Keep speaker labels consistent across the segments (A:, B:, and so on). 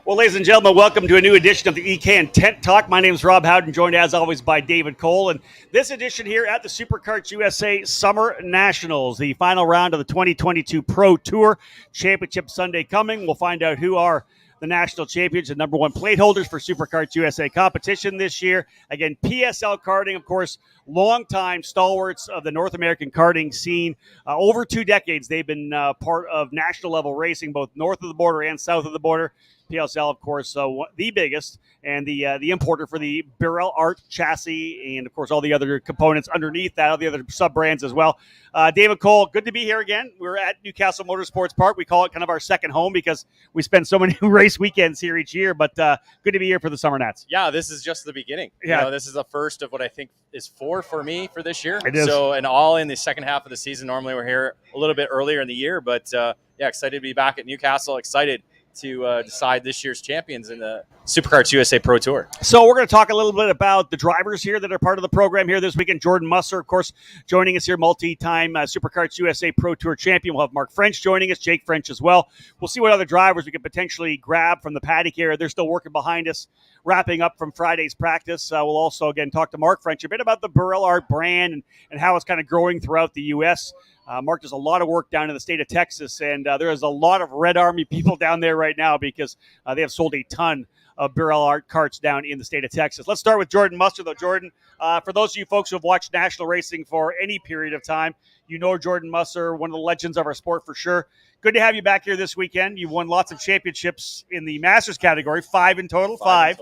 A: Well, ladies and gentlemen, welcome to a new edition of the EK and Tent Talk. My name is Rob Howden, joined as always by David Cole. And this edition here at the Superkarts USA SummerNationals, the final round of the 2022 Pro Tour Championship Sunday coming. We'll find out who are the national champions and number one plate holders for Superkarts USA competition this year. Again, PSL Karting, of course, longtime stalwarts of the North American karting scene. Over 2 decades, they've been part of national level racing, both north of the border and south of the border. PSL, of course, the biggest and the importer for the Birel ART chassis and, of course, all the other components underneath that, all the other sub-brands as well. David Cole, good to be here again. We're at Castle Motorsports Park. We call it kind of our second home because we spend so many race weekends here each year, but good to be here for the SummerNats.
B: Yeah, this is just the beginning.
A: Yeah.
B: You know, this is the first of what I think is 4 for me for this year.
A: It is.
B: So, and all in the second half of the season. Normally we're here a little bit earlier in the year, but yeah, excited to be back at Newcastle. Excited to decide this year's champions in the Superkarts USA Pro Tour.
A: So we're going to talk a little bit about the drivers here that are part of the program here this weekend. Jordan Musser, of course, joining us here, multi-time Superkarts USA Pro Tour champion. We'll have Mark French joining us, Jake French as well. We'll see what other drivers we could potentially grab from the paddock area. They're still working behind us, wrapping up from Friday's practice. We'll also, again, talk to Mark French a bit about the Birel ART brand and how it's kind of growing throughout the U.S. Mark does a lot of work down in the state of Texas, and there is a lot of Red Army people down there right now because they have sold a ton of Birel ART carts down in the state of Texas. Let's start with Jordan Musser, though. Jordan, for those of you folks who have watched national racing for any period of time, you know Jordan Musser, one of the legends of our sport for sure. Good to have you back here this weekend. You've won lots of championships in the Masters category, 5 in total, 5.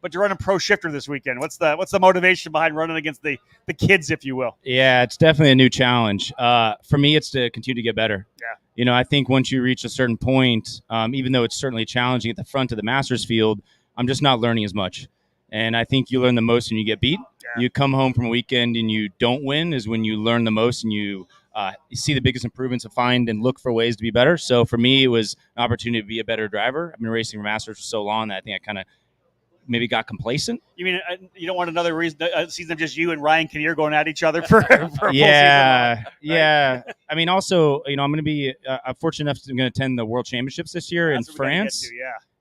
A: But you're running pro shifter this weekend. What's the motivation behind running against the kids, if you will?
C: Yeah, it's definitely a new challenge. For me, it's to continue to get better.
A: Yeah.
C: You know, I think once you reach a certain point, even though it's certainly challenging at the front of the Masters field, I'm just not learning as much. And I think you learn the most when you get beat. Yeah. You come home from a weekend and you don't win is when you learn the most and you see the biggest improvements to find and look for ways to be better. So for me, it was an opportunity to be a better driver. I've been racing for Masters for so long that I think I kind of maybe got complacent.
A: You mean you don't want another season of just you and Ryan Kinnear going at each other for a full season?
C: Right? Yeah. I mean, also, you know, I'm going to be fortunate enough to attend the World Championships this year in France.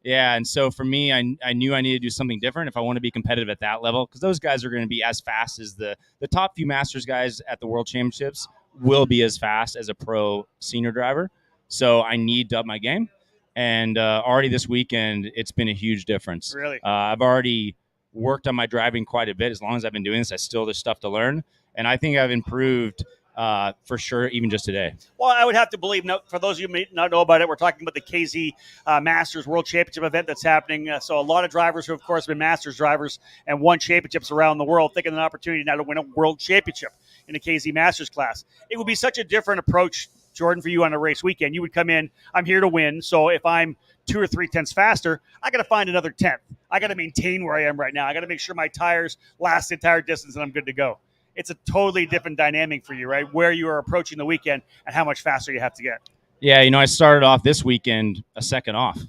C: Yeah, and so for me, I knew I needed to do something different if I want to be competitive at that level because those guys are going to be as fast as the top few Masters guys at the World Championships will be as fast as a pro senior driver. So I need to up my game. And already this weekend, it's been a huge difference.
A: Really?
C: I've already worked on my driving quite a bit. As long as I've been doing this, there's stuff to learn. And I think I've improved for sure, even just today.
A: Well, I would have to believe, for those of you who may not know about it, we're talking about the KZ Masters World Championship event that's happening. So a lot of drivers who, of course, have been Masters drivers and won championships around the world, thinking an opportunity now to win a world championship in the KZ Masters class. It would be such a different approach, Jordan, for you on a race weekend. You would come in, I'm here to win, so if I'm 2 or 3 tenths faster, I got to find another tenth. I got to maintain where I am right now. I got to make sure my tires last the entire distance and I'm good to go. It's a totally different dynamic for you, right, where you are approaching the weekend and how much faster you have to get.
C: Yeah, you know, I started off this weekend a second off,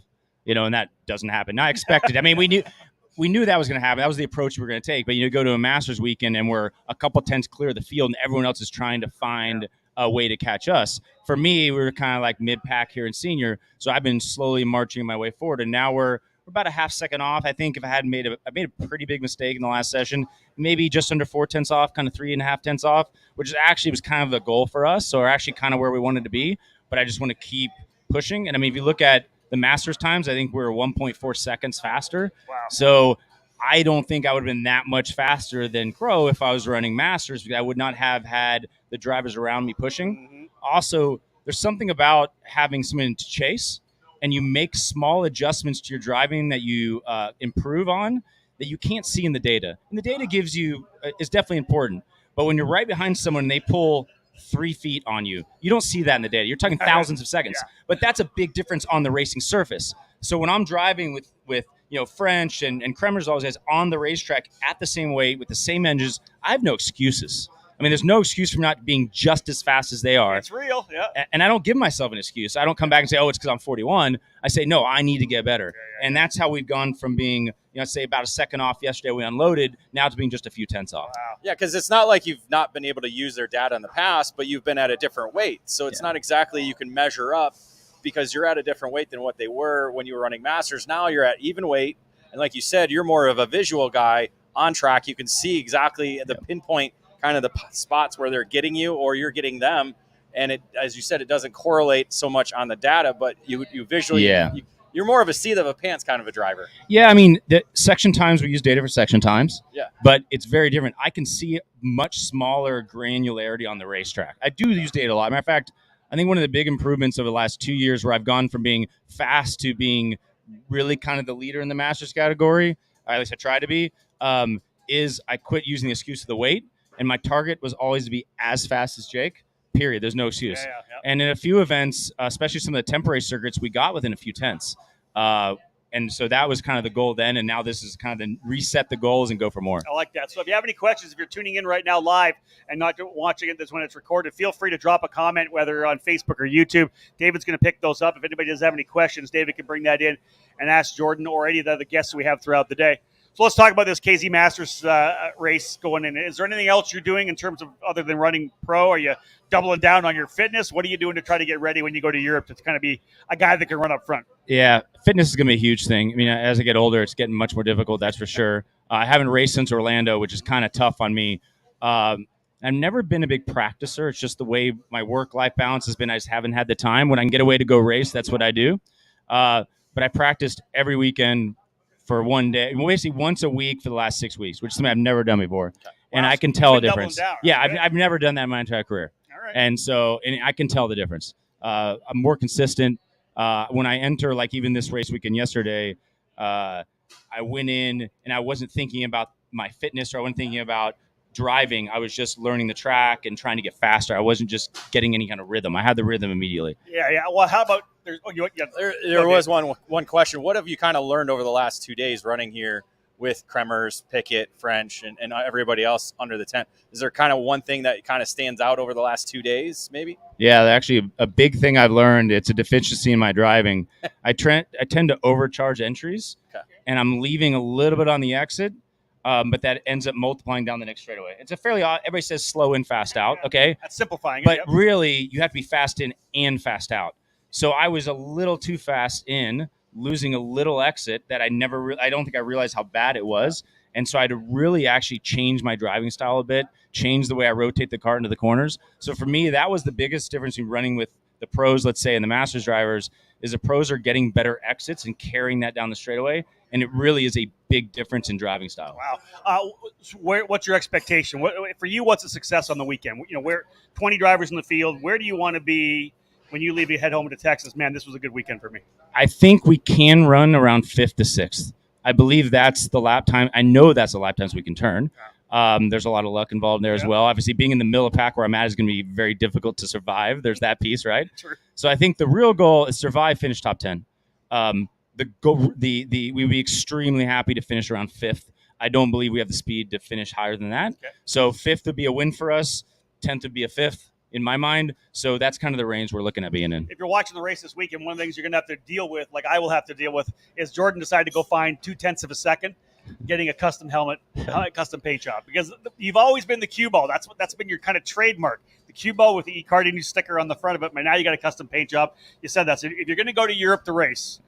C: you know, and that doesn't happen. Not expected. I mean, we knew that was going to happen. That was the approach we were going to take. But, you know, go to a Masters weekend and we're a couple tenths clear of the field and everyone else is trying to find a way to catch us. For me, we were kind of like mid-pack here in senior, so I've been slowly marching my way forward, and now we're about a half second off. I think if I hadn't made a pretty big mistake in the last session, maybe just under 4 tenths off, kind of 3.5 tenths off, which actually was kind of the goal for us, so we're actually kind of where we wanted to be, but I just want to keep pushing. And I mean, if you look at the Masters times, I think we're 1.4 seconds faster.
A: Wow. So
C: I don't think I would have been that much faster than Crow if I was running Masters, because I would not have had the drivers around me pushing. Mm-hmm. Also, there's something about having someone to chase, and you make small adjustments to your driving that you improve on that you can't see in the data. And the data gives you is definitely important. But when you're right behind someone and they pull 3 feet on you, you don't see that in the data. You're talking thousands of seconds. Yeah. But that's a big difference on the racing surface. So when I'm driving with you know, French and Kremer's always has on the racetrack at the same weight with the same engines, I have no excuses. I mean, there's no excuse for not being just as fast as they are.
A: It's real, yeah.
C: And I don't give myself an excuse. I don't come back and say, oh, it's because I'm 41. I say, no, I need to get better. And that's how we've gone from being, you know, say about a second off yesterday we unloaded, now to being just a few tenths off.
A: Wow.
B: Yeah, because it's not like you've not been able to use their data in the past, but you've been at a different weight. So it's not exactly you can measure up because you're at a different weight than what they were when you were running Masters. Now you're at even weight. And like you said, you're more of a visual guy on track. You can see exactly the pinpoint kind of the spots where they're getting you or you're getting them. And it, as you said, it doesn't correlate so much on the data, but you visually, you're more of a seat of a pants kind of a driver.
C: Yeah, I mean, the section times, we use data for section times.
B: Yeah.
C: But it's very different. I can see much smaller granularity on the racetrack. I do use data a lot. Matter of fact, I think one of the big improvements over the last 2 years where I've gone from being fast to being really kind of the leader in the Masters category, or at least I try to be, is I quit using the excuse of the weight. And my target was always to be as fast as Jake, period. There's no excuse.
A: Yeah.
C: And in a few events, especially some of the temporary circuits, we got within a few tenths. And so that was kind of the goal then. And now this is kind of the reset the goals and go for more.
A: I like that. So if you have any questions, if you're tuning in right now live and not watching it this when it's recorded, feel free to drop a comment, whether on Facebook or YouTube. David's going to pick those up. If anybody does have any questions, David can bring that in and ask Jordan or any of the other guests we have throughout the day. So let's talk about this KZ Masters race going in. Is there anything else you're doing in terms of other than running pro? Are you doubling down on your fitness? What are you doing to try to get ready when you go to Europe to kind of be a guy that can run up front?
C: Yeah, fitness is going to be a huge thing. I mean, as I get older, it's getting much more difficult, that's for sure. I haven't raced since Orlando, which is kind of tough on me. I've never been a big practicer. It's just the way my work-life balance has been. I just haven't had the time. When I can get away to go race, that's what I do. But I practiced every weekend for one day, basically once a week for the last 6 weeks, which is something I've never done before. Okay. And I can tell a difference. Down, right? Yeah, I've never done that in my entire career.
A: All right.
C: And I can tell the difference. I'm more consistent. When I enter, like even this race weekend yesterday, I went in and I wasn't thinking about my fitness or I wasn't thinking about driving. I was just learning the track and trying to get faster. I wasn't just getting any kind of rhythm. I had the rhythm immediately.
A: Yeah. Well, how about
B: there was one question. What have you kind of learned over the last 2 days running here with Kremers, Pickett, French, and everybody else under the tent? Is there kind of one thing that kind of stands out over the last 2 days, maybe?
C: Yeah, actually, a big thing I've learned, it's a deficiency in my driving. I tend to overcharge entries, and I'm leaving a little bit on the exit, but that ends up multiplying down the next straightaway. It's a fairly odd, everybody says slow in, fast out, okay?
A: That's simplifying.
C: But really, you have to be fast in and fast out. So I was a little too fast in, losing a little exit that I don't think I realized how bad it was. And so I had to really actually change my driving style a bit, change the way I rotate the cart into the corners. So for me, that was the biggest difference in running with the pros, let's say, and the Masters drivers, is the pros are getting better exits and carrying that down the straightaway. And it really is a big difference in driving style.
A: Wow. What's your expectation? For you, what's a success on the weekend? Where 20 drivers in the field, where do you want to be when you leave, you head home to Texas? Man, this was a good weekend for me.
C: I think we can run around 5th to 6th. I believe that's the lap time. I know that's the lap times we can turn. There's a lot of luck involved there as well. Obviously, being in the middle of the pack where I'm at is going to be very difficult to survive. There's that piece, right?
A: True.
C: So I think the real goal is survive, finish top 10. We'd be extremely happy to finish around 5th. I don't believe we have the speed to finish higher than that. Okay. So 5th would be a win for us. 10th would be a 5th. In my mind. So that's kind of the range we're looking at being in.
A: If you're watching the race this weekend, one of the things you're going to have to deal with, like I will have to deal with, is Jordan decided to go find 0.2 of a second getting a custom helmet, custom paint job. Because you've always been the cue ball. That's been your kind of trademark. The cue ball with the eKartingNews sticker on the front of it, but now you got a custom paint job. You said that. So if you're going to go to Europe to race,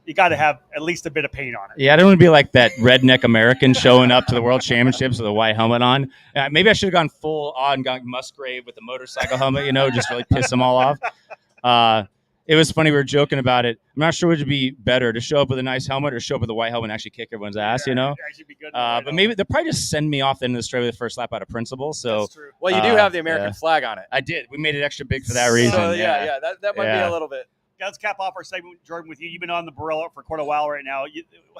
A: you got to have at least a bit of paint on it.
C: Yeah, I don't want to be like that redneck American showing up to the World Championships with a white helmet on. Maybe I should have gone full on, gone Musgrave with the motorcycle helmet, just really piss them all off. It was funny. We were joking about it. I'm not sure which would be better, to show up with a nice helmet or show up with a white helmet and actually kick everyone's ass,
A: Be good
C: but maybe they'll probably just send me off the end of the straightaway the first lap out of principle. So,
A: that's true.
B: Well, you do have the American flag on it.
C: I did. We made it extra big for that reason.
B: So, that might be a little bit.
A: Let's cap off our segment, Jordan, with you. You've been on the Birel ART for quite a while right now.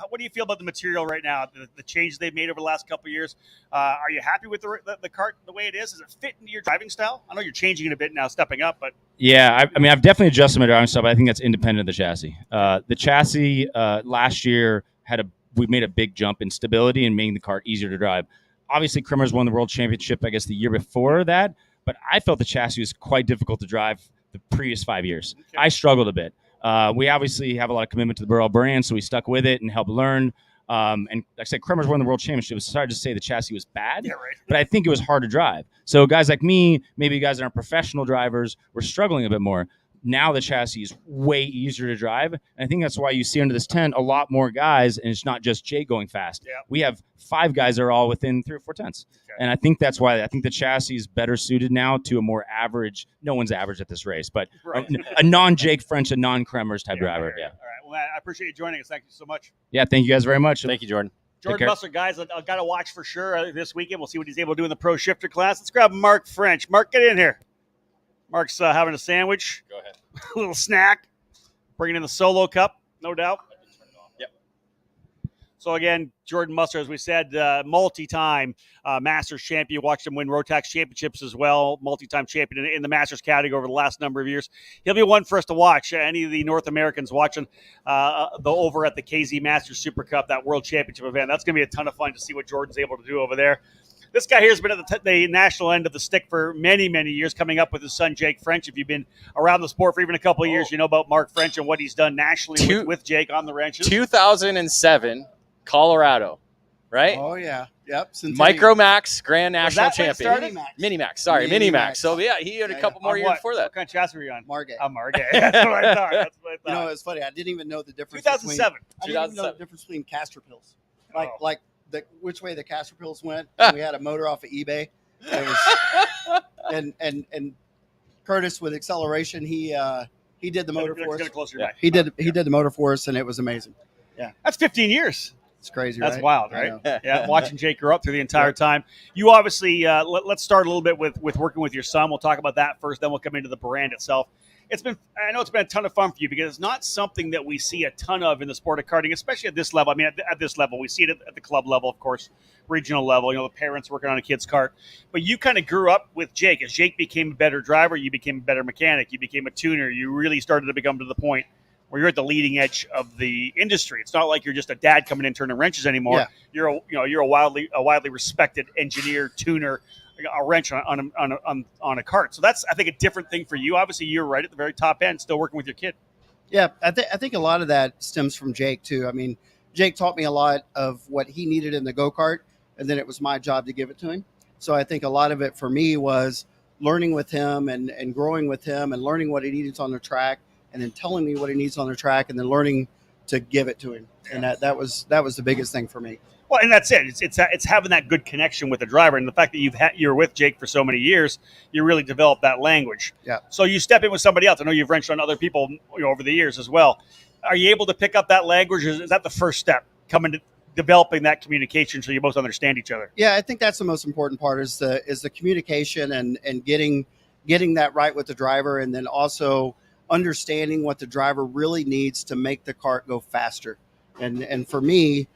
A: What do you feel about the material right now, the changes they've made over the last couple of years? Are you happy with the cart the way it is? Does it fit into your driving style? I know you're changing it a bit now, stepping up, but
C: yeah, I mean, I've definitely adjusted my driving style, but I think that's independent of the chassis. The chassis last year we made a big jump in stability and making the cart easier to drive. Obviously, Kremers won the World Championship, I guess, the year before that, but I felt the chassis was quite difficult to drive the previous 5 years. Okay. I struggled a bit. We obviously have a lot of commitment to the Birel brand, so we stuck with it and helped learn. And like I said, Kremers won the World Championship. It's hard to say the chassis was bad, but I think it was hard to drive. So guys like me, maybe guys that aren't professional drivers, were struggling a bit more. Now the chassis is way easier to drive. And I think that's why you see under this tent a lot more guys, and it's not just Jake going fast.
A: Yeah.
C: We have 5 guys that are all within 3 or 4 tenths.
A: Okay.
C: And I think that's why I think the chassis is better suited now to a more average, no one's average at this race, but
A: Right.
C: a non-Jake French, a non-Kremers type driver. Yeah.
A: All right. Well, Matt, I appreciate you joining us. Thank you so much.
C: Yeah, thank you guys very much.
B: Thank you, Jordan.
A: Jordan Musser, guys, I've got to watch for sure this weekend. We'll see what he's able to do in the pro shifter class. Let's grab Mark French. Mark, get in here. Mark's having a sandwich.
B: Go ahead.
A: A little snack. Bringing in the solo cup, no doubt.
B: Yep.
A: So again, Jordan Musser, as we said, multi-time Masters champion. Watched him win Rotax championships as well. Multi-time champion in the Masters category over the last number of years. He'll be one for us to watch. Any of the North Americans watching over at the KZ Masters Super Cup, that World Championship event. That's going to be a ton of fun to see what Jordan's able to do over there. This guy here has been at the national end of the stick for many, many years, coming up with his son, Jake French. If you've been around the sport for even a couple of years, you know about Mark French and what he's done nationally with Jake on the wrenches.
B: 2007, Colorado, right?
D: Oh, yeah. Yep.
B: Micromax Grand National
A: that when it
B: Champion.
A: started?
B: Minimax. Sorry, Minimax. So, yeah, he had a couple more years before that.
A: What kind of chassis were you on?
D: Margate.
A: Margate. That's what I thought. That's what I thought.
D: You know, it's funny. I didn't even know the difference.
A: 2007.
D: I didn't even know the difference between caster pills. Like which way the caster pills went. We had a motor off of eBay. It was, and Curtis with acceleration, he did the motor for us. He did the motor for us, and it was amazing. Yeah,
A: that's 15 years.
D: It's crazy.
A: That's
D: right?
A: wild, right? Yeah, watching Jake grow up through the entire time. You obviously let's start a little bit with working with your son. We'll talk about that first, then we'll come into the brand itself. I know it's been a ton of fun for you because it's not something that we see a ton of in the sport of karting, especially at this level. I mean, at this level, we see it at the club level, of course, regional level, the parents working on a kid's kart. But you kind of grew up with Jake. As Jake became a better driver, you became a better mechanic, you became a tuner. You really started to become to the point where you're at the leading edge of the industry. It's not like you're just a dad coming in turning wrenches anymore. Yeah. You're a widely respected engineer, tuner, a wrench on a kart. So that's, I think, a different thing for you. Obviously, you're right at the very top end, still working with your kid.
D: Yeah, I think a lot of that stems from Jake too. I mean, Jake taught me a lot of what he needed in the go-kart, and then it was my job to give it to him. So I think a lot of it for me was learning with him and growing with him and learning what he needed on the track, and then telling me what he needs on the track, and then learning to give it to him. And that was the biggest thing for me.
A: Well, and that's it. It's having that good connection with the driver, and the fact that you're with Jake for so many years, you really develop that language.
D: Yeah.
A: So you step in with somebody else. I know you've wrenched on other people over the years as well. Are you able to pick up that language? Is that the first step, coming to developing that communication so you both understand each other?
D: Yeah, I think that's the most important part is the communication and getting that right with the driver, and then also understanding what the driver really needs to make the kart go faster. And for me,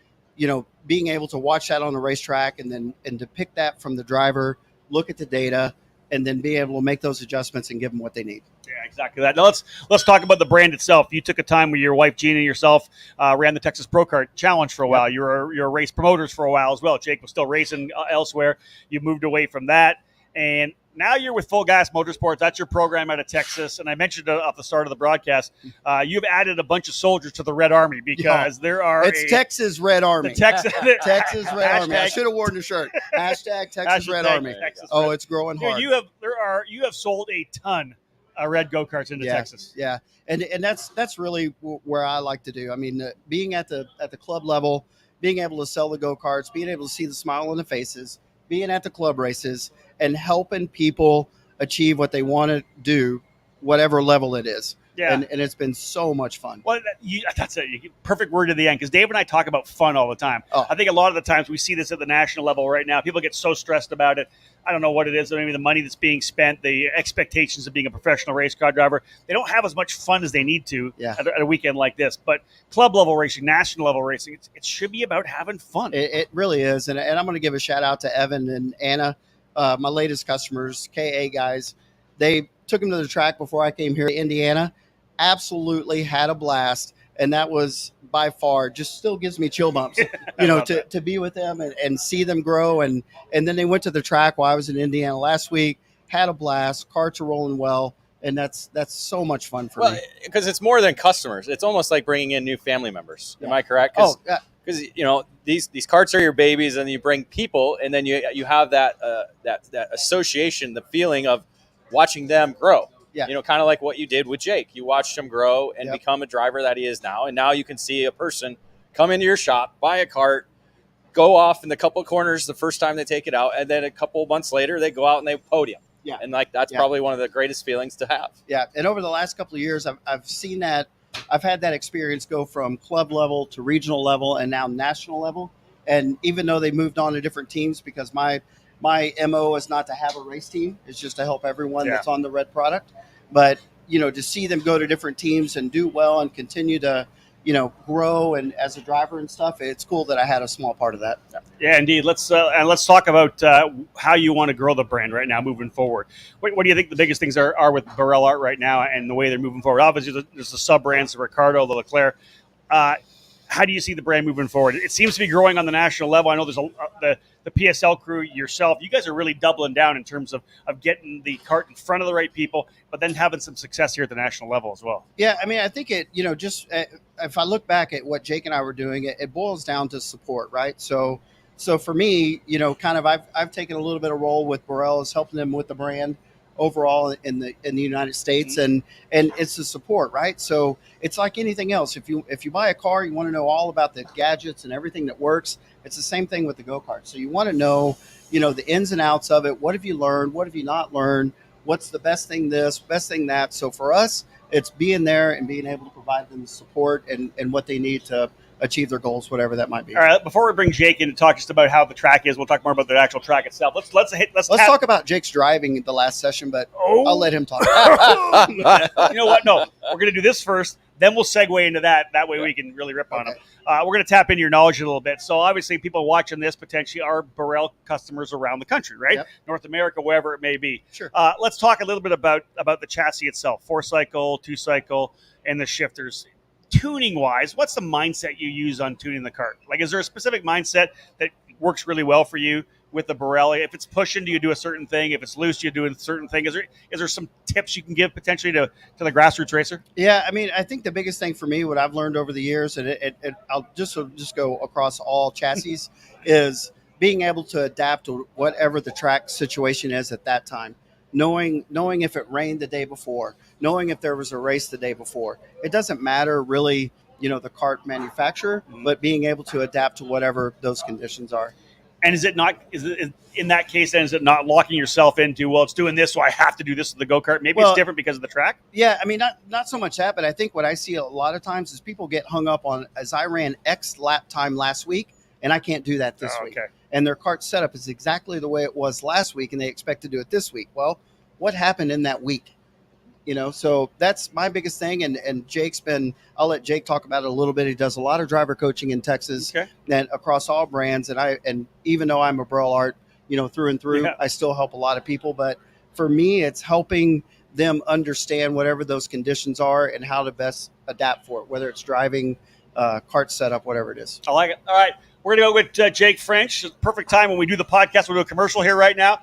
D: being able to watch that on the racetrack and to pick that from the driver, look at the data, and then be able to make those adjustments and give them what they need.
A: Yeah, exactly that. Now let's talk about the brand itself. You took a time where your wife Gina and yourself ran the Texas Pro Kart Challenge for a while. You were race promoters for a while as well. Jake was still racing elsewhere. You moved away from that, and now you're with Full Gas Motorsports. That's your program out of Texas. And I mentioned at the start of the broadcast, you've added a bunch of soldiers to the Red Army because there are
D: Texas Red Army.
A: Texas
D: Red Army. I should have worn the shirt. Hashtag Texas Red Army. It's growing hard.
A: You have sold a ton of red go-karts into Texas.
D: Yeah. And that's really where I like to do. I mean, being at the club level, being able to sell the go-karts, being able to see the smile on the faces, being at the club races, and helping people achieve what they want to do, whatever level it is. Yeah. And it's been so much fun.
A: Well, that's a perfect word to the end, because Dave and I talk about fun all the time. Oh. I think a lot of the times we see this at the national level right now. People get so stressed about it. I don't know what it is. Maybe the money that's being spent, the expectations of being a professional race car driver. They don't have as much fun as they need to at a weekend like this. But club level racing, national level racing, it should be about having fun.
D: It really is. And I'm going to give a shout out to Evan and Anna, my latest customers, KA guys. They took them to the track before I came here to Indiana. Absolutely had a blast. And that was by far just still gives me chill bumps, to be with them and see them grow. And then they went to the track while I was in Indiana last week, had a blast. Karts are rolling well. And that's so much fun for me.
B: Because it's more than customers. It's almost like bringing in new family members. Am I correct? Because these karts are your babies, and you bring people, and then you have that association, the feeling of watching them grow.
D: Yeah.
B: You know, kind of like what you did with Jake. You watched him grow and
D: Yep.
B: become a driver that he is now. And now you can see a person come into your shop, buy a cart, go off in the couple corners the first time they take it out, and then a couple months later they go out and they podium.
D: Yeah.
B: And like that's
D: Yeah.
B: probably one of the greatest feelings to have.
D: Yeah, and over the last couple of years, I've seen that. I've had that experience go from club level to regional level and now national level. And even though they moved on to different teams, because my MO is not to have a race team, it's just to help everyone that's on the red product. But to see them go to different teams and do well and continue to grow and as a driver and stuff, it's cool that I had a small part of that.
A: Yeah, indeed. Let's talk about how you want to grow the brand right now moving forward. What do you think the biggest things are with Birel ART right now and the way they're moving forward? Obviously, there's the sub brands, the Ricardo, the Leclerc. How do you see the brand moving forward? It seems to be growing on the national level. I know there's the PSL crew, yourself. You guys are really doubling down in terms of getting the cart in front of the right people, but then having some success here at the national level as well.
D: Yeah, I mean, I think it, just if I look back at what Jake and I were doing, it boils down to support, right? So for me, kind of I've taken a little bit of role with Birel as helping them with the brand overall in the United States,
A: Mm-hmm.
D: and it's the support, right? So it's like anything else. If you buy a car, you want to know all about the gadgets and everything that works. It's the same thing with the go-kart. So you want to know, the ins and outs of it. What have you learned? What have you not learned? What's the best thing this, best thing that? So for us, it's being there and being able to provide them the support and what they need to achieve their goals, whatever that might be.
A: All right, before we bring Jake in to talk just about how the track is, we'll talk more about the actual track itself. Let's
D: talk about Jake's driving the last session, but I'll let him talk.
A: You know what? No, we're going to do this first, then we'll segue into that. That way we can really rip on them. We're going to tap into your knowledge a little bit. So obviously people watching this potentially are Birel customers around the country, right?
D: Yep.
A: North America, wherever it may be.
D: Sure.
A: Let's talk a little bit about the chassis itself, 4-cycle, 2-cycle, and the shifters. Tuning wise, what's the mindset you use on tuning the cart? Like, is there a specific mindset that works really well for you with the Birel? If it's pushing, do you do a certain thing? If it's loose, do you do a certain thing? Is there some tips you can give potentially to the grassroots racer?
D: Yeah, I mean, I think the biggest thing for me, what I've learned over the years, and I'll just go across all chassis, is being able to adapt to whatever the track situation is at that time. Knowing if it rained the day before, knowing if there was a race the day before. It doesn't matter really, the cart manufacturer, but being able to adapt to whatever those conditions are.
A: And is it in that case, then, is it not locking yourself into, well, it's doing this, so I have to do this with the go-kart? Maybe it's different because of the track?
D: Yeah, I mean, not so much that, but I think what I see a lot of times is people get hung up on, as I ran X lap time last week, and I can't do that this week. And their cart setup is exactly the way it was last week, and they expect to do it this week. Well, what happened in that week? So that's my biggest thing. And Jake's I'll let Jake talk about it a little bit. He does a lot of driver coaching in Texas and across all brands. And even though I'm a Birel ART, through and through, I still help a lot of people. But for me, it's helping them understand whatever those conditions are and how to best adapt for it, whether it's driving, cart setup, whatever it is.
A: I like it. All right. We're going to go with Jake French. It's the perfect time when we do the podcast. We'll do a commercial here right now.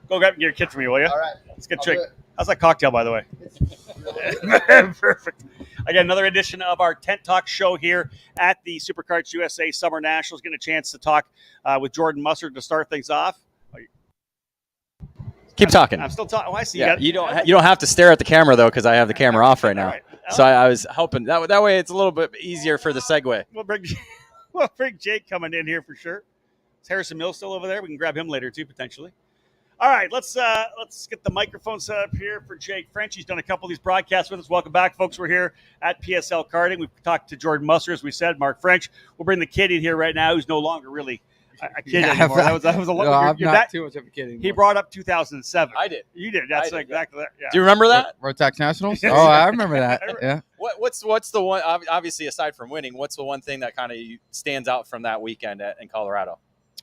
A: Go grab your kid for me, will you?
D: All right.
A: Let's get Jake. How's that cocktail, by the way? Perfect. Again, another edition of our Tent Talk show here at the Superkarts USA Summer Nationals. Getting a chance to talk with Jordan Musser to start things off.
B: Keep talking.
A: I'm still talking. Oh, I see.
B: Yeah, you don't have to stare at the camera though, because I have the camera off right now. Right. So I was hoping that way it's a little bit easier for the segue.
A: We'll bring Jake coming in here for sure. Is Harrison Mills still over there? We can grab him later too, potentially. All right, let's get the microphone set up here for Jake French. He's done a couple of these broadcasts with us. Welcome back, folks. We're here at PSL Karting. We've talked to Jordan Musser, as we said, Mark French. We'll bring the kid in here right now, who's no longer really a kid anymore. That was a lot.
E: No, I'm not too much of a kid anymore.
A: He brought up 2007.
B: I did.
A: You did. That's
B: I did,
A: exactly that. Yeah.
B: Do you remember that?
E: Rotax Nationals? Oh, I remember that. Yeah.
B: What's the one? Obviously, aside from winning, what's the one thing that kind of stands out from that weekend in Colorado?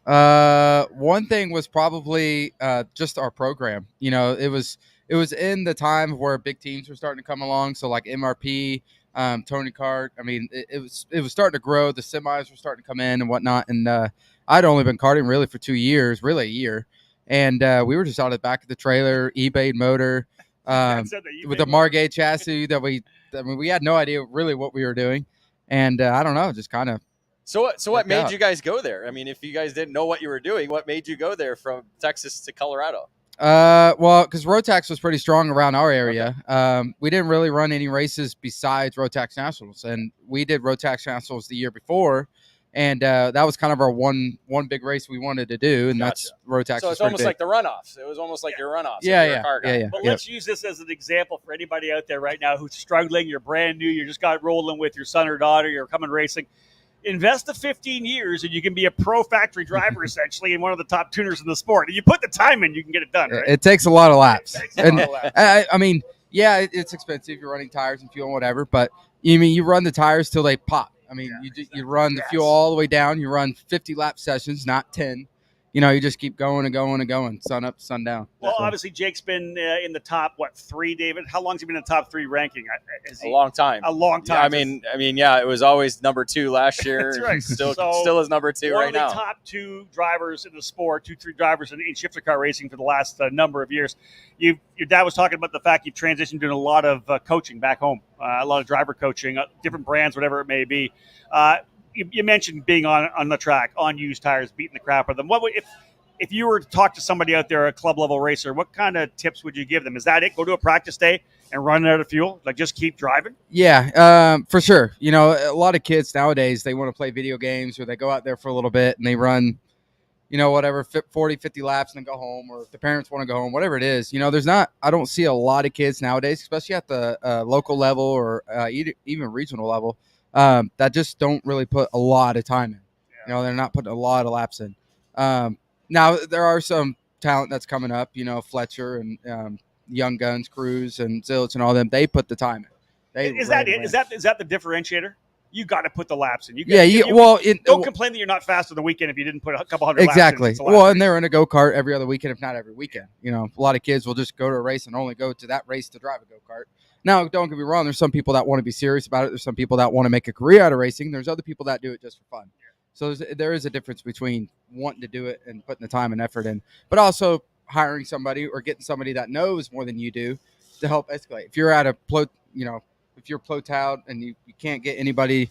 E: One thing was probably just our program. It was in the time where big teams were starting to come along. So like MRP, Tony Kart. I mean, it was starting to grow. The semis were starting to come in and whatnot. And I'd only been karting really for 2 years, really a year. And we were just out of the back of the trailer, eBay motor, with the Margay chassis we had no idea really what we were doing. And I don't know, just kind of.
B: So what made you guys go there? I mean, if you guys didn't know what you were doing, what made you go there from Texas to Colorado?
E: Well, because Rotax was pretty strong around our area. We didn't really run any races besides Rotax Nationals, and we did Rotax Nationals the year before, and that was kind of our one big race we wanted to do, and that's Rotax.
B: So it's almost like the runoffs. It was almost like your runoffs.
E: Yeah.
A: But let's use this as an example for anybody out there right now who's struggling. You're brand new. You just got rolling with your son or daughter. You're coming racing. Invest the 15 years and you can be a pro factory driver essentially and one of the top tuners in the sport. And you put the time in, you can get it done. Right?
E: It takes a lot of laps. I mean, yeah, it's expensive. You're running tires and fuel and whatever, but you run the tires till they pop. I mean, you run the fuel all the way down. You run 50 lap sessions, not 10. You just keep going and going and going, sun up, sun down.
A: Well, obviously, Jake's been in the top, 3, David? How long has he been in the top 3 ranking?
B: A long time.
A: A long time.
B: Yeah, I mean, yeah, it was always number 2 last year.
A: That's right.
B: Still is number 2 right now.
A: One of the top 2 drivers in the sport, 2-3 drivers in shifter car racing for the last number of years. Your dad was talking about the fact you've transitioned to a lot of coaching back home, a lot of driver coaching, different brands, whatever it may be. You mentioned being on the track, on used tires, beating the crap out of them. What would, if you were to talk to somebody out there, a club level racer, what kind of tips would you give them? Is that it? Go to a practice day and run out of fuel? Like just keep driving?
E: Yeah, for sure. A lot of kids nowadays, they want to play video games or they go out there for a little bit and they run, whatever, 40, 50 laps and then go home, or if the parents want to go home, whatever it is. I don't see a lot of kids nowadays, especially at the local level or even regional level, that just don't really put a lot of time in. They're not putting a lot of laps in. Now there are some talent that's coming up, Fletcher and Young Guns, Cruz and Zilch and all them. They put the time in.
A: Is that it? Is that the differentiator? You got to put the laps in. Don't complain that you're not fast on the weekend if you didn't put a couple hundred laps in.
E: Exactly. Well, and they're in a go-kart every other weekend, if not every weekend. A lot of kids will just go to a race and only go to that race to drive a go-kart. Now, don't get me wrong. There's some people that want to be serious about it. There's some people that want to make a career out of racing. There's other people that do it just for fun. So there is a difference between wanting to do it and putting the time and effort in, but also hiring somebody or getting somebody that knows more than you do to help escalate. If you're at a if you're ploted out and you can't get anybody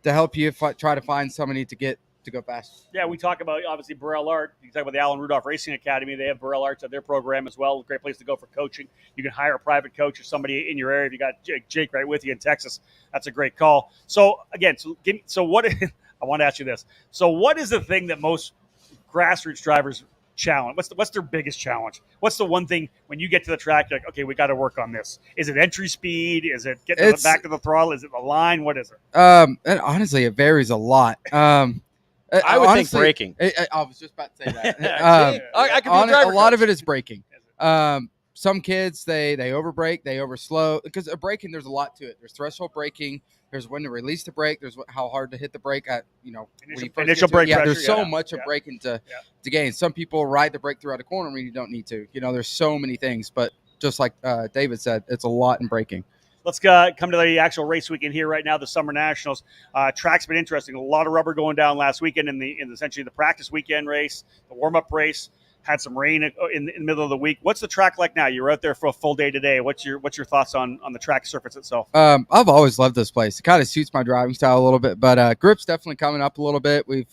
E: to help you, try to find somebody to go fast.
A: Yeah, we talk about obviously Birel ART. You talk about the Alan Rudolph Racing Academy. They have Birel ART at their program as well. Great place to go for coaching. You can hire a private coach or somebody in your area. If you got Jake right with you in Texas, that's a great call. So again, what? I want to ask you this. So what is the thing that most grassroots drivers challenge? What's their biggest challenge? What's the one thing when you get to the track, you're like, okay, we got to work on this? Is it entry speed? Is it getting back to the throttle? Is it the line? What is it?
E: And honestly, it varies a lot.
B: I would think braking.
E: I was just about to say that.
B: I could be a driver.
E: A lot of it is braking. Some kids, they overbrake, they overslow. Because braking, there's a lot to it. There's threshold braking. There's when to release the brake. There's how hard to hit the brake at,
A: initial brake pressure.
E: There's so much of braking to gain. Some people ride the brake throughout a corner when you don't need to. There's so many things. But just like David said, it's a lot in braking.
A: Let's come to the actual race weekend here right now, the SummerNationals. Track's been interesting. A lot of rubber going down last weekend in essentially the practice weekend race, the warm-up race. Had some rain in the middle of the week. What's the track like now? You're out there for a full day today. What's your thoughts on the track surface itself?
E: I've always loved this place. It kind of suits my driving style a little bit, but grip's definitely coming up a little bit. We've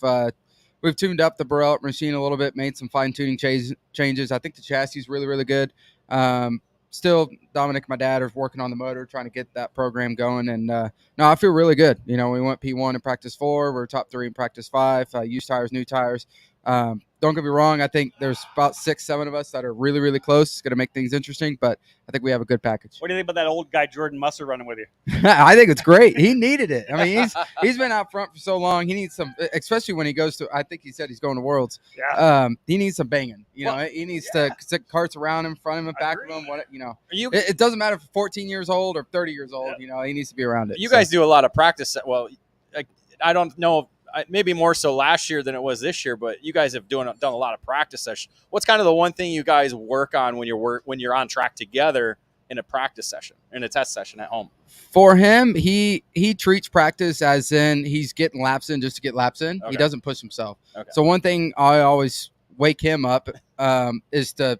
E: tuned up the Birel ART machine a little bit, made some fine tuning changes. I think the chassis is really, really good. Still, Dominic and my dad are working on the motor, trying to get that program going. And no, I feel really good. We went P1 in practice 4. We're top 3 in practice 5. Used tires, new tires. Don't get me wrong. I think there's about 6-7 of us that are really, really close. It's going to make things interesting, but I think we have a good package.
A: What do you think about that old guy, Jordan Musser, running with you?
E: I think it's great. He needed it. I mean, he's been out front for so long. He needs some, especially when he goes to, I think he said he's going to Worlds.
A: Yeah.
E: He needs some banging. He needs to stick carts around him, front of him, back of him. It doesn't matter if 14 years old or 30 years old.
A: Yeah.
E: He needs to be around it.
B: You guys do a lot of practice. Well, I don't know. Maybe more so last year than it was this year, but you guys have done a lot of practice sessions. What's kind of the one thing you guys work on when you're on track together in a practice session, in a test session at home?
E: For him, he treats practice as in he's getting laps in just to get laps in.
B: Okay.
E: He doesn't push himself.
B: Okay.
E: So one thing I always wake him up is to,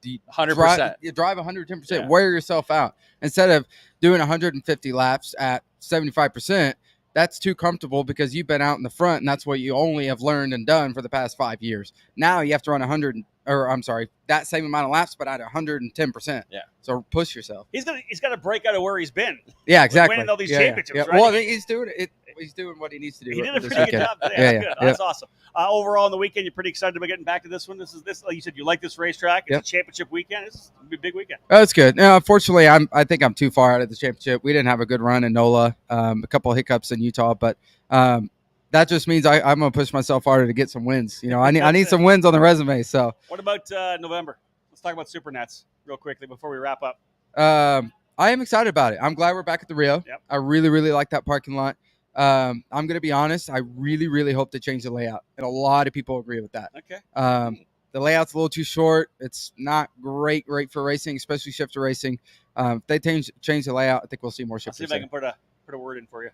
B: 100%.
E: Drive 110%.
B: Yeah.
E: Wear yourself out. Instead of doing 150 laps at 75%, that's too comfortable because you've been out in the front and that's what you only have learned and done for the past 5 years. Now you have to run 110% or I'm sorry, that same amount of laps, but at 110%.
B: Yeah.
E: So push yourself.
A: He's got to break out of where he's been.
E: Yeah, exactly.
A: Winning all these
E: Yeah,
A: championships,
E: yeah.
A: right?
E: Well, I think he's doing it. He's doing what he needs to do.
A: He did a
E: this
A: pretty good
E: weekend.
A: job today.
E: Yeah,
A: That's
E: yeah,
A: good.
E: yeah.
A: That's awesome. Overall, on the weekend, you're pretty excited about getting back to this one. This, like you said, you like this racetrack. It's
E: Yep.
A: a championship weekend. This is a big weekend.
E: Oh, that's good. No, unfortunately, I think I'm too far out of the championship. We didn't have a good run in NOLA. A couple of hiccups in Utah, but that just means I'm going to push myself harder to get some wins. You know, I need some wins on the resume. So,
A: What about November? Let's talk about SuperNats real quickly before we wrap up.
E: I am excited about it. I'm glad we're back at the Rio.
A: Yep.
E: I really, really like that parking lot. I'm going to be honest. I really, really hope they change the layout, and a lot of people agree with that.
A: Okay.
E: The layout's a little too short. It's not great for racing, especially shifter racing. If they change the layout, I think we'll see more
A: I'll see
E: shifters.
A: if I can put a word in for you.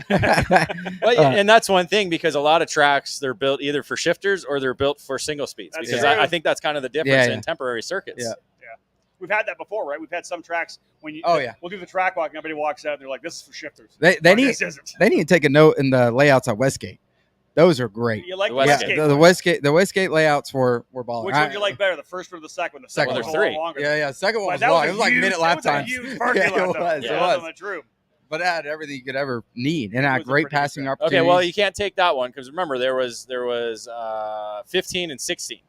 B: Well, and that's one thing, because a lot of tracks, they're built either for shifters or they're built for single speeds.
A: That's
B: Because
A: true.
B: I think that's kind of the difference
E: Yeah.
B: in temporary circuits.
E: Yeah.
A: We've had that before, right? We've had some tracks when
E: Oh, yeah.
A: we'll do the track walk and everybody walks out and they're like, "This is for shifters."
E: They
A: Or,
E: need
A: "This isn't."
E: they need to take a note in the layouts at Westgate. Those are great.
A: You like
B: The
A: the
B: Westgate.
A: Westgate?
E: The Westgate layouts were balling.
A: Which one do you like better, the first one or the second one? The
E: Second
A: second
B: one.
A: one's a
B: Three.
A: little longer.
E: Yeah. The second one
A: But
E: was
A: that
E: long.
A: was
E: It was like
A: huge-
E: minute lap
A: that was a
E: times.
A: huge parking
E: Yeah,
A: lot,
E: it
A: though.
E: was.
A: Yeah,
E: It
A: that
E: was.
A: much room.
E: But it had everything you could ever need, and
A: It
E: had
A: was a
E: great
A: pretty good
E: passing
A: track.
E: opportunities.
B: Okay, well, you can't take that one because remember there was 15 and 16,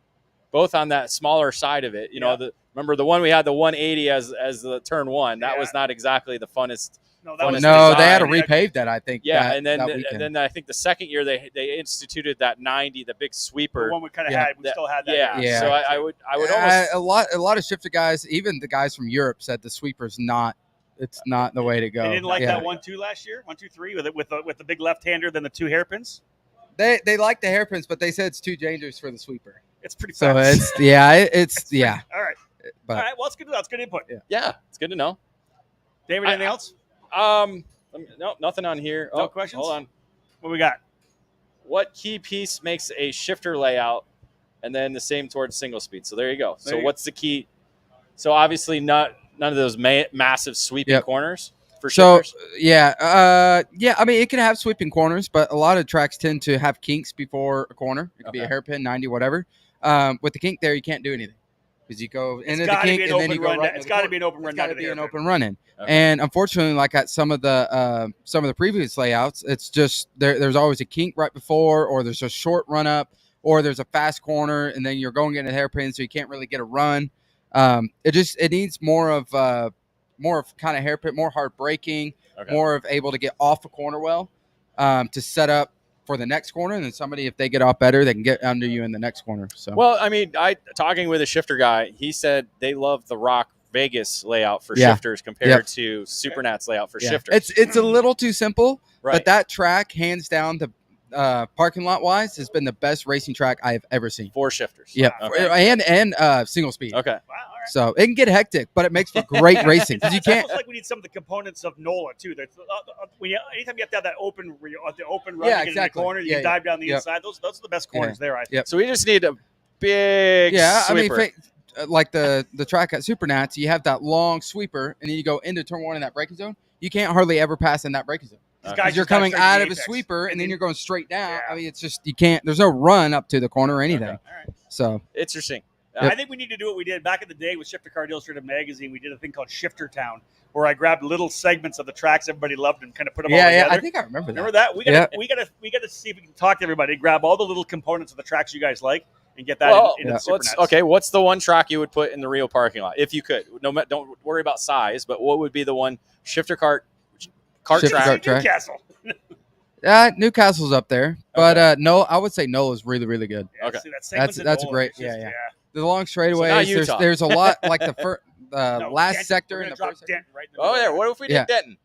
B: both on that smaller side of it. You know, remember the one we had the 180 as the turn one. That
A: Yeah.
B: was not exactly the funnest.
A: No,
B: Well,
A: was
E: no, they had to
A: design.
E: repave that. I think.
B: Yeah,
E: that,
B: and then
E: that weekend.
B: then I think the second year they instituted that 90, the big
A: The
B: sweeper.
A: one we kind of
E: Yeah.
A: had. We still had that.
B: Yeah.
E: Yeah.
B: So I would almost
E: a lot of shifter guys, even the guys from Europe, said the sweeper's not. It's not the way to go.
A: They didn't like
E: Yeah.
A: that 1-2 last year, 1-2-3 with the big left hander, then the two hairpins.
E: They like the hairpins, but they said it's too dangerous for the sweeper.
A: It's pretty
E: So
A: fast.
E: it's it's yeah.
A: All right.
E: But
A: All right. Well, it's good. That's good input.
B: yeah, it's good to know.
A: David, anything else?
B: No, nothing on here.
A: No questions?
B: Hold on.
A: What we got?
B: What key piece makes a shifter layout, and then the same towards single speed? So there you go.
A: There
B: So
A: you
B: what's the key? So obviously none of those massive sweeping
E: Yep.
B: corners for
E: So
B: shifters.
E: yeah. I mean, it can have sweeping corners, but a lot of tracks tend to have kinks before a corner. It could be a
B: Okay.
E: hairpin, 90, whatever. With the kink there, you can't do anything because you go into the
A: gotta
E: kink
A: be an
E: and then
A: open
E: you go
A: run.
E: right.
A: It's got to be an open run.
E: It's got
A: down
E: to
A: to
E: be
A: the
E: an
A: hairpin.
E: open run-in.
B: Okay.
E: And unfortunately, like at some of the previous layouts, it's just there's always a kink right before, or there's a short run up, or there's a fast corner, and then you're going into the hairpin, so you can't really get a run. It needs more of kind of hairpin, more hard braking,
B: Okay.
E: more of able to get off a corner well, to set up for the next corner, and then somebody, if they get off better, they can get under you in the next corner. So
B: Well, I mean, talking with a shifter guy, he said they love the Rock Vegas layout for
E: Yeah.
B: shifters compared to Supernat's layout for
E: yeah.
B: shifters.
E: It's a little too simple,
B: Right.
E: but that track, hands down, the parking lot wise, has been the best racing track I have ever seen.
B: for shifters.
E: Yeah,
B: Okay.
E: and single speed.
B: Okay.
A: Wow. All right.
E: So it can get hectic, but it makes for great racing because you
A: It's
E: can't.
A: almost like we need some of the components of NOLA too. There's, anytime you have to have that open, the open run,
E: Yeah,
A: to get
E: exactly.
A: in the corner, you
E: Yeah,
A: can dive down the
E: Yep.
A: inside. Those are the best corners there. I think.
E: Yep.
B: So we just need a big
E: Yeah,
B: sweeper.
E: I mean, like the track at Supernats, you have that long sweeper, and then you go into turn one in that braking zone. You can't hardly ever pass in that braking zone.
A: These
B: Okay.
A: guys
E: Because you're
A: just gotta
E: coming
A: start
E: out
A: the
E: of a
A: apex.
E: sweeper, and then you're going straight down.
A: Yeah.
E: I mean, it's just you can't. There's no run up to the corner or anything.
B: Okay.
A: All right.
E: So
B: Interesting.
A: I think we need to do what we did back in the day with Shifter Card Illustrated magazine. We did a thing called Shifter Town, where I grabbed little segments of the tracks everybody loved and kind of put them all
E: yeah,
A: together.
E: I think I remember that.
A: Remember that? We gotta see if we can talk to everybody, grab all the little components of the tracks you guys like, and get that into the Supernats.
B: Okay, what's the one track you would put in the Rio parking lot if you could? Don't worry about size, but what would be the one shifter kart
E: Shifter
B: track?
E: kart track.
A: Newcastle.
E: Newcastle's up there, but no, I would say Nola's really, really good.
A: Yeah,
B: Okay.
A: see, that segment's
E: That's
A: in
E: a
A: NOLA.
E: great-
A: It's just-
E: yeah. The long straightaways.
B: not Utah.
E: There's a lot like the
A: No,
E: last
A: Denton.
E: sector
A: We're
E: and
A: gonna
E: the
A: drop
E: first sector.
A: Denton right in the
B: Oh
A: middle
B: yeah,
A: there.
B: what if we did
E: Yeah.
B: Denton?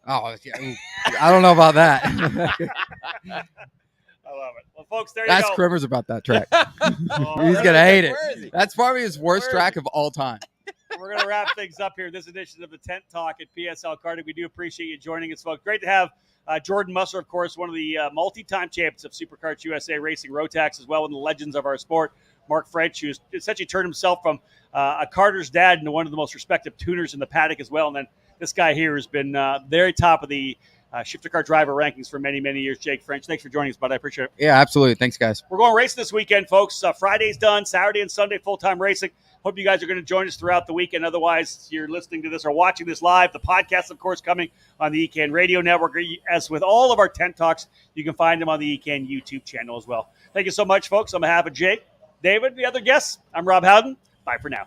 E: Oh, yeah. Ooh. I don't know about that.
A: I love it. Well, folks, there you
E: Ask
A: go.
E: Crimmers about that track.
A: Oh,
E: He's
A: where
E: gonna
A: is
E: hate it.
B: Where is he?
E: That's probably his worst
B: Where is
E: track of all time.
A: We're going to wrap things up here. This edition of the Tent Talk at PSL Karting. We do appreciate you joining us, folks. Great to have Jordan Musser, of course, one of the multi-time champions of Superkarts USA Racing Rotax, as well, one of the legends of our sport. Mark French, who's essentially turned himself from a karter's dad into one of the most respected tuners in the paddock as well. And then this guy here has been very top of the shifter car driver rankings for many, many years. Jake French, thanks for joining us, bud. I appreciate it.
E: Yeah, absolutely. Thanks, guys.
A: We're going racing this weekend, folks. Friday's done. Saturday and Sunday, full-time racing. Hope you guys are going to join us throughout the weekend. Otherwise, you're listening to this or watching this live. The podcast, of course, coming on the eKan Radio Network. As with all of our tent talks, you can find them on the eKan YouTube channel as well. Thank you so much, folks. On behalf of Jake, David, the other guests, I'm Rob Howden. Bye for now.